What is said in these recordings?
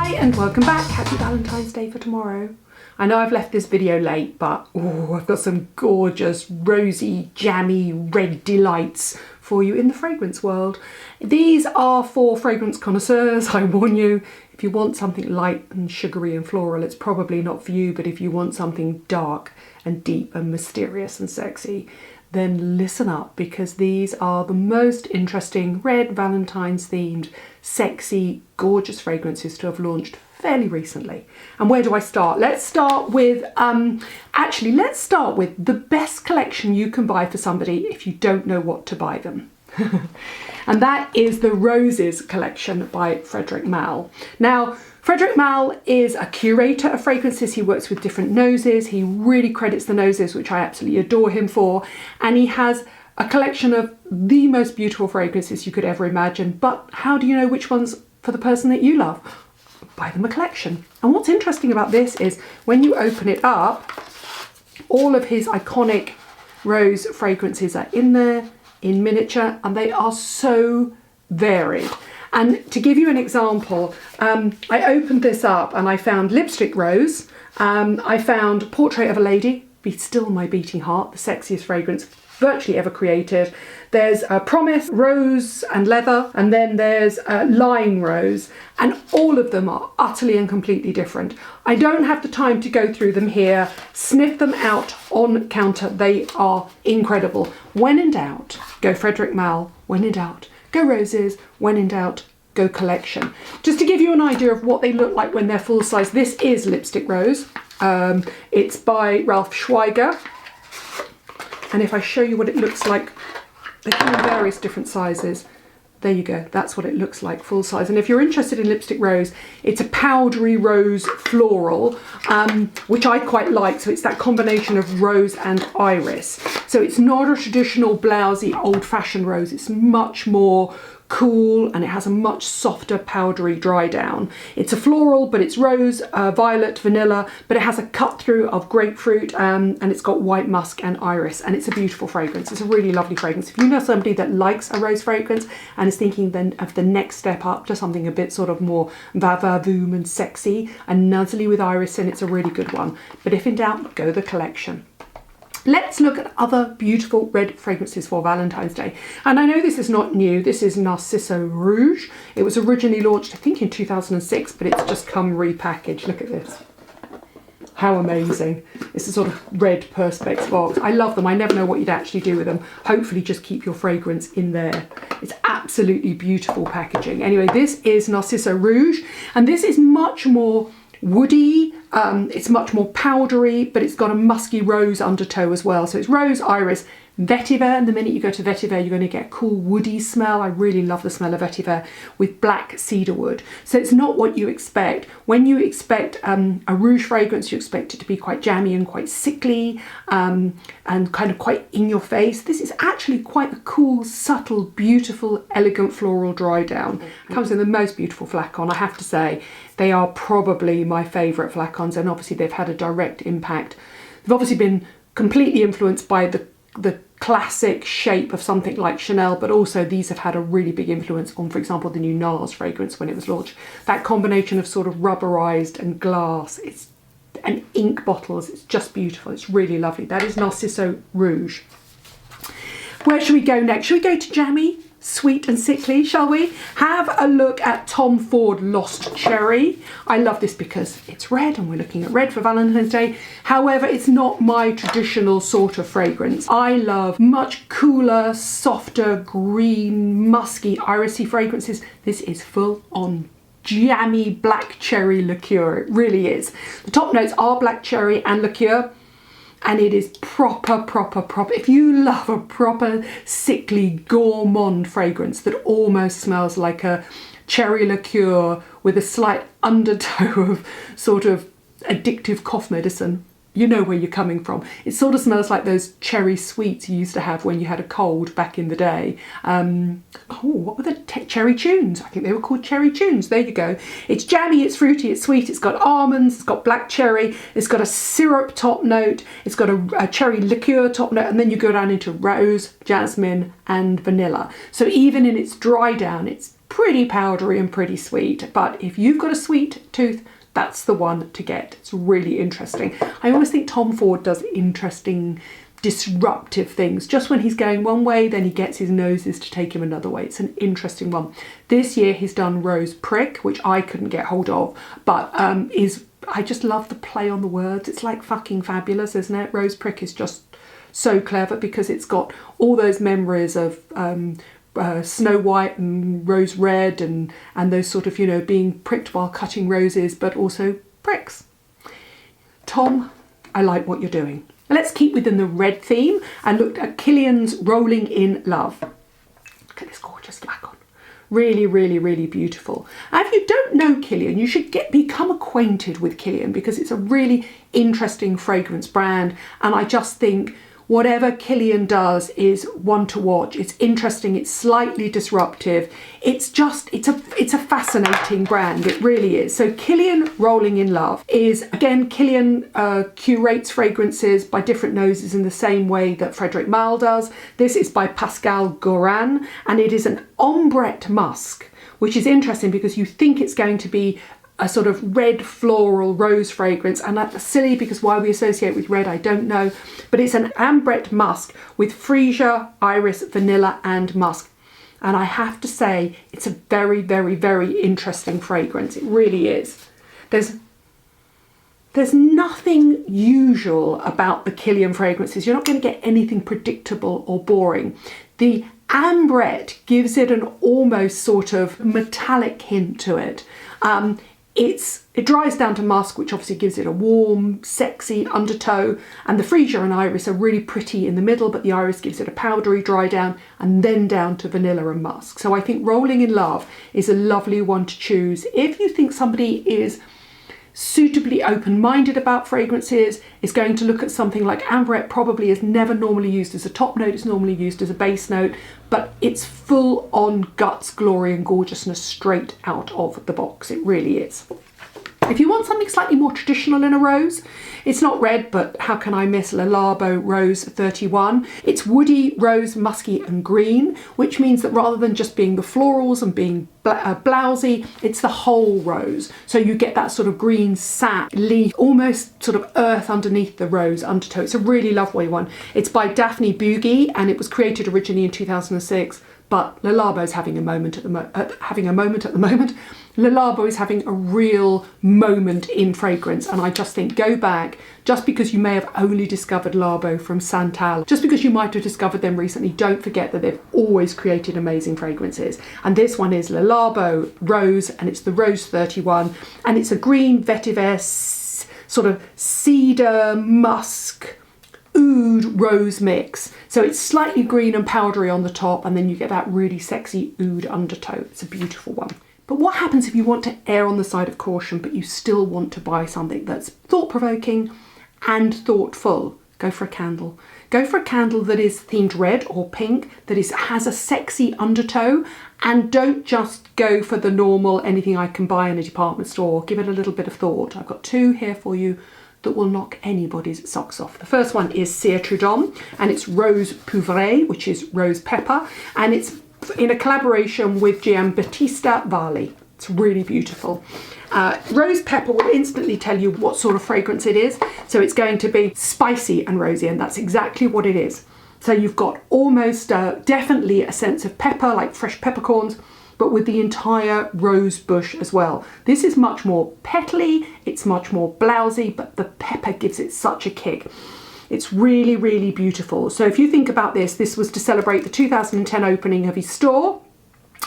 Hi and welcome back. Happy Valentine's Day for tomorrow. I know I've left this video late, but I've got some gorgeous, rosy, jammy, red delights for you in the fragrance world. These are for fragrance connoisseurs, I warn you. If you want something light and sugary and floral, it's probably not for you, but if you want something dark and deep and mysterious and sexy, then listen up, because these are the most interesting red Valentine's themed, sexy, gorgeous fragrances to have launched fairly recently. And where do I start? Let's start with, let's start with the best collection you can buy for somebody if you don't know what to buy them. And that is the Roses collection by Frederic Malle. Now, Frederic Malle is a curator of fragrances. He works with different noses. He really credits the noses, which I absolutely adore him for. And he has a collection of the most beautiful fragrances you could ever imagine. But how do you know which one's for the person that you love? Buy them a collection. And what's interesting about this is when you open it up, all of his iconic rose fragrances are in there in miniature, and they are so varied. And to give you an example, I opened this up and I found Lipstick Rose, I found Portrait of a Lady, Be Still My Beating Heart, the sexiest fragrance virtually ever created. There's Promise, Rose and Leather, and then there's Line Rose, and all of them are utterly and completely different. I don't have the time to go through them here. Sniff them out on counter. They are incredible. When in doubt, go Frederic Malle. When in doubt, go Roses. When in doubt, go collection. Just to give you an idea of what they look like when they're full size, this is Lipstick Rose. It's by Ralph Schweiger. And if I show you what it looks like, they come in various different sizes. There you go, that's what it looks like full size. And if you're interested in Lipstick Rose, it's a powdery rose floral, which I quite like. So it's that combination of rose and iris. So it's not a traditional blousy old-fashioned rose. It's much more cool, and it has a much softer powdery dry down. It's a floral, but it's rose, violet, vanilla, but it has a cut through of grapefruit, and it's got white musk and iris, and it's a beautiful fragrance. It's a really lovely fragrance. If you know somebody that likes a rose fragrance and is thinking then of the next step up to something a bit sort of more va-va-voom and sexy and nuzzly with iris in, it's a really good one. But if in doubt, go the collection. Let's look at other beautiful red fragrances for Valentine's Day. And I know this is not new. This is Narcisa Rouge. It was originally launched, I think, in 2006, but it's just come repackaged. Look at this. How amazing. It's a sort of red Perspex box. I love them. I never know what you'd actually do with them. Hopefully just keep your fragrance in there. It's absolutely beautiful packaging. Anyway, this is Narcisa Rouge, and this is much more woody, it's much more powdery, but it's got a musky rose undertow as well. So it's rose, iris, vetiver, and the minute you go to vetiver, you're going to get a cool woody smell. I really love the smell of vetiver with black cedarwood. So it's not what you expect. When you expect a rouge fragrance, you expect it to be quite jammy and quite sickly, and kind of quite in your face. This is actually quite a cool, subtle, beautiful, elegant floral dry down. It comes in the most beautiful flacon, I have to say. They are probably my favourite flacons, and obviously they've had a direct impact. They've obviously been completely influenced by the classic shape of something like Chanel, but also these have had a really big influence on, for example, the new NARS fragrance when it was launched. That combination of sort of rubberized and glass, and ink bottles, it's just beautiful. It's really lovely. That is Narcisa Rouge. Where should we go next? Should we go to jammy, sweet and sickly, shall we? Have a look at Tom Ford Lost Cherry. I love this because it's red and we're looking at red for Valentine's Day. However, it's not my traditional sort of fragrance. I love much cooler, softer, green, musky, irisy fragrances. This is full on jammy black cherry liqueur. It really is. The top notes are black cherry and liqueur. And it is proper. If you love a proper sickly gourmand fragrance that almost smells like a cherry liqueur with a slight undertow of sort of addictive cough medicine, you know where you're coming from. It sort of smells like those cherry sweets you used to have when you had a cold back in the day. What were the cherry tunes? I think they were called cherry tunes. There you go. It's jammy, it's fruity, it's sweet. It's got almonds, it's got black cherry, it's got a syrup top note, it's got a cherry liqueur top note, and then you go down into rose, jasmine, and vanilla. So even in its dry down, it's pretty powdery and pretty sweet. But if you've got a sweet tooth, that's the one to get. It's really interesting. I always think Tom Ford does interesting, disruptive things. Just when he's going one way, then he gets his noses to take him another way. It's an interesting one. This year he's done Rose Prick, which I couldn't get hold of, but I just love the play on the words. It's like fucking fabulous, isn't it? Rose Prick is just so clever because it's got all those memories of Snow White and Rose Red and those sort of, you know, being pricked while cutting roses, but also pricks. Tom, I like what you're doing. Let's keep within the red theme and look at Killian's Rolling in Love. Look at this gorgeous flacon. Really, really, really beautiful. And if you don't know Killian, you should become acquainted with Killian because it's a really interesting fragrance brand. And I just think whatever Killian does is one to watch. It's interesting, it's slightly disruptive. It's a fascinating brand, it really is. So Killian Rolling in Love is, again, Killian curates fragrances by different noses in the same way that Frédéric Malle does. This is by Pascal Goran, and it is an ombrette musk, which is interesting because you think it's going to be a sort of red floral rose fragrance, and that's silly because why we associate with red I don't know, but it's an ambrette musk with freesia, iris, vanilla and musk, and I have to say it's a very, very, very interesting fragrance. It really is. There's nothing usual about the Killian fragrances. You're not going to get anything predictable or boring. The ambrette gives it an almost sort of metallic hint to it. It dries down to musk, which obviously gives it a warm, sexy undertow, and the freesia and iris are really pretty in the middle, but the iris gives it a powdery dry down and then down to vanilla and musk. So I think Rolling in Love is a lovely one to choose if you think somebody is suitably open-minded about fragrances, is going to look at something like ambrette. Probably is never normally used as a top note, it's normally used as a base note, but it's full on guts, glory and gorgeousness straight out of the box. It really is. If you want something slightly more traditional in a rose, it's not red, but how can I miss Le Labo Rose 31? It's woody, rose, musky and green, which means that rather than just being the florals and being blousy, it's the whole rose. So you get that sort of green sap, leaf, almost sort of earth underneath the rose undertow. It's a really lovely one. It's by Daphne Bughi and it was created originally in 2006. But Le Labo's having a moment at the moment. Le Labo is having a real moment in fragrance, and I just think go back. Just because you may have only discovered Labo from Santal, just because you might have discovered them recently, don't forget that they've always created amazing fragrances. And this one is Le Labo Rose, and it's the Rose 31, and it's a green vetiver sort of cedar musk oud rose mix. So it's slightly green and powdery on the top, and then you get that really sexy oud undertow. It's a beautiful one. But what happens if you want to err on the side of caution, but you still want to buy something that's thought-provoking and thoughtful? Go for a candle. Go for a candle that is themed red or pink, that has a sexy undertow, and don't just go for the normal anything I can buy in a department store. Give it a little bit of thought. I've got two here for you that will knock anybody's socks off. The first one is Cire Trudhomme, and it's Rose Poivrée, which is rose pepper, and it's in a collaboration with Giambattista Valli. It's really beautiful. Rose pepper will instantly tell you what sort of fragrance it is. So it's going to be spicy and rosy, and that's exactly what it is. So you've got almost definitely a sense of pepper, like fresh peppercorns, but with the entire rose bush as well. This is much more petally, it's much more blousy, but the pepper gives it such a kick. It's really, really beautiful. So if you think about this was to celebrate the 2010 opening of his store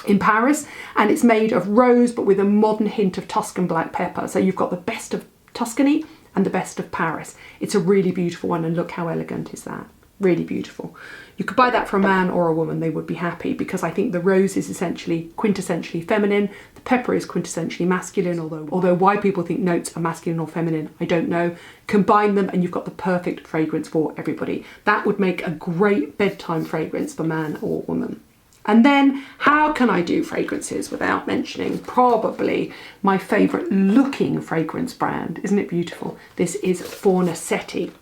in Paris, and it's made of rose, but with a modern hint of Tuscan black pepper. So you've got the best of Tuscany and the best of Paris. It's a really beautiful one, and look how elegant is that. Really beautiful. You could buy that for a man or a woman, they would be happy, because I think the rose is essentially quintessentially feminine, the pepper is quintessentially masculine, although why people think notes are masculine or feminine, I don't know. Combine them and you've got the perfect fragrance for everybody. That would make a great bedtime fragrance for man or woman. And then how can I do fragrances without mentioning probably my favourite looking fragrance brand? Isn't it beautiful? This is Lacetti.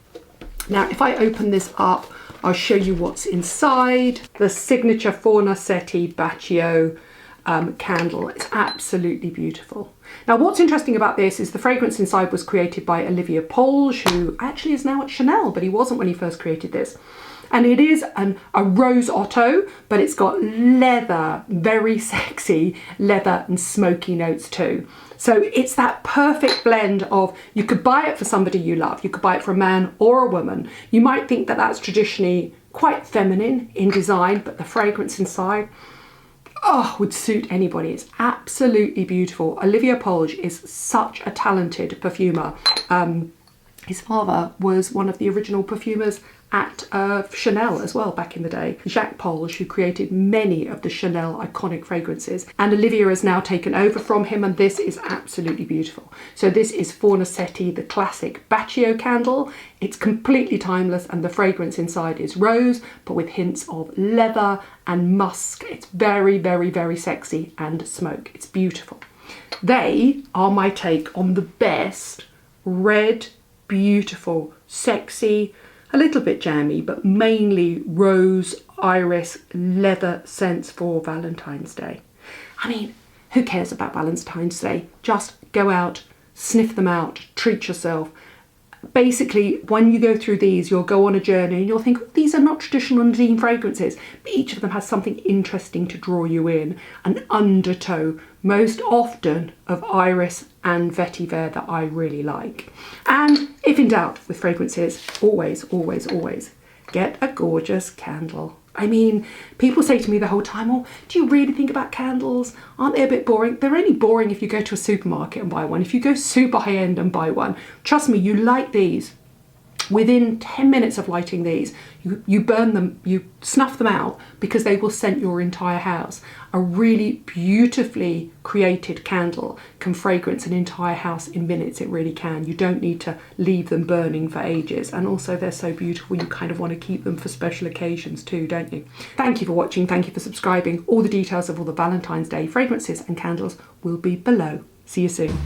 Now, if I open this up, I'll show you what's inside. The signature Lacetti Bacio candle. It's absolutely beautiful. Now, what's interesting about this is the fragrance inside was created by Olivier Polge, who actually is now at Chanel, but he wasn't when he first created this. And it is a rose otto, but it's got leather, very sexy leather and smoky notes too. So it's that perfect blend of, you could buy it for somebody you love, you could buy it for a man or a woman. You might think that that's traditionally quite feminine in design, but the fragrance inside, oh, would suit anybody. It's absolutely beautiful. Olivier Polge is such a talented perfumer. His father was one of the original perfumers at Chanel as well back in the day. Jacques Polge, who created many of the Chanel iconic fragrances, and Olivier has now taken over from him, and this is absolutely beautiful. So this is for Lacetti, the classic Baccio candle. It's completely timeless, and the fragrance inside is rose, but with hints of leather and musk. It's very, very, very sexy, and smoke. It's beautiful. They are my take on the best red, beautiful, sexy, a little bit jammy, but mainly rose, iris, leather scents for Valentine's Day. I mean, who cares about Valentine's Day? Just go out, sniff them out, treat yourself. Basically, when you go through these, you'll go on a journey and you'll think, oh, these are not traditional Nadine fragrances, but each of them has something interesting to draw you in, an undertow, most often of iris and vetiver that I really like. And if in doubt with fragrances, always, always, always get a gorgeous candle. I mean, people say to me the whole time, oh, do you really think about candles? Aren't they a bit boring? They're only boring if you go to a supermarket and buy one. If you go super high end and buy one, trust me, you light these. Within 10 minutes of lighting these, you burn them, you snuff them out, because they will scent your entire house. A really beautifully created candle can fragrance an entire house in minutes. It really can. You don't need to leave them burning for ages. And also they're so beautiful, you kind of want to keep them for special occasions too, don't you? Thank you for watching. Thank you for subscribing. All the details of all the Valentine's Day fragrances and candles will be below. See you soon.